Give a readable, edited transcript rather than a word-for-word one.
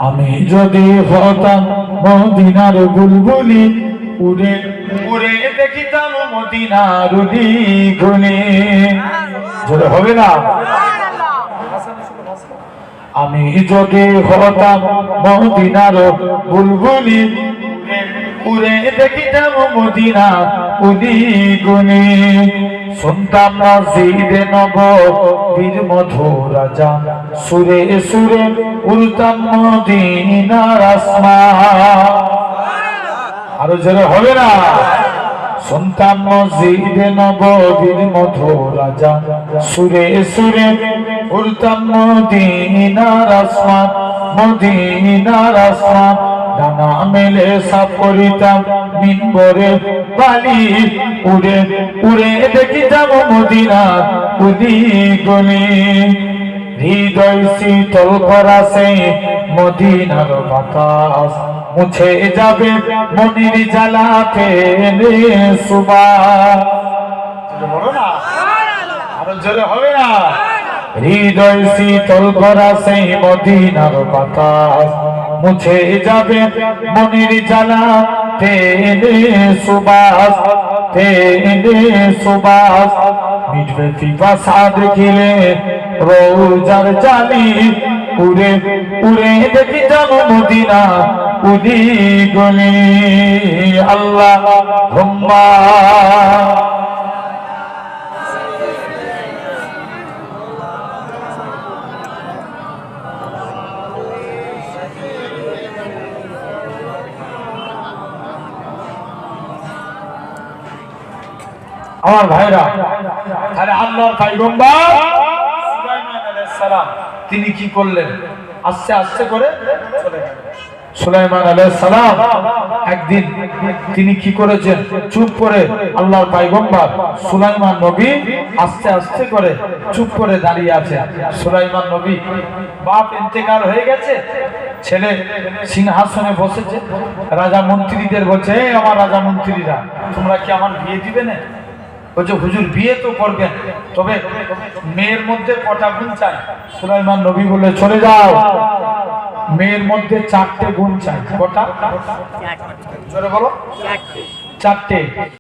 আমি যদি হতাম মদিনার বুলবুলি, উড়ে উড়ে দেখিতাম মদিনার উলি গুলি। জোরে হবে না? আমি যদি হতাম মদিনার বুলবুলি, উড়ে দেখিতাম মদিনা উলি গুলি। শুনতাম মসজিদে নববীর মধুর আযান, সুরে সুরে উড়তাম মদিনার আসমান। আরো জোরে হবে না? শুনতাম মসজিদে নববীর মধুর আযান, সুরে সুরে উড়তাম মদিনার আসমান, মদিনার আসমান। ডানা মেলে সাফ করিতাম মিনবরে বালি, উড়ে উড়ে দেখিতাম মদিনার উলি গলি। হৃদয় শীতল করাছে মদিনার বাতাস, মুছে যাবে মনির জ্বালা ফেলে সুবাস। বলো না, আরো জোরে হবে না? হৃদয় শীতল করাছে মদিনার বাতাস, মুছে যাবে মনির জ্বালা ফেলে সুবাস, ফেলে সুবাস। মিটবে পিপাসা দেখিলে রোজার জালি, উড়ে উড়ে দেখিতাম মদিনা উলি গলি। আল্লাহুম্মা আমার ভাইরা, তাহলে আল্লাহর পয়গম্বর সুলাইমান আলাইহিস সালাম তিনি কি করলেন? আস্তে আস্তে করে চলে গেলেন। সুলাইমান আলাইহিস সালাম একদিন তিনি কি করেছেন? চুপ করে আল্লাহর পয়গম্বর সুলাইমান নবী আস্তে আস্তে করে চুপ করে দাঁড়িয়ে আছে। সুলাইমান নবী বাপ ইন্তেকাল হয়ে গেছে, ছেলে সিংহাসনে বসেছে। রাজা মন্ত্রীদের বলছে, আমার রাজা মন্ত্রীরা, তোমরা কি আমার বিয়ে দিবে না? বলছে, হুজুর বিয়ে তো করবেন, তবে মেয়ের মধ্যে কটা গুণ চাই? সুলাইমান নবী বলে, চলে যাও, মেয়ের মধ্যে 4টে গুণ চাই। কটা? জোরে বলো। 4টে।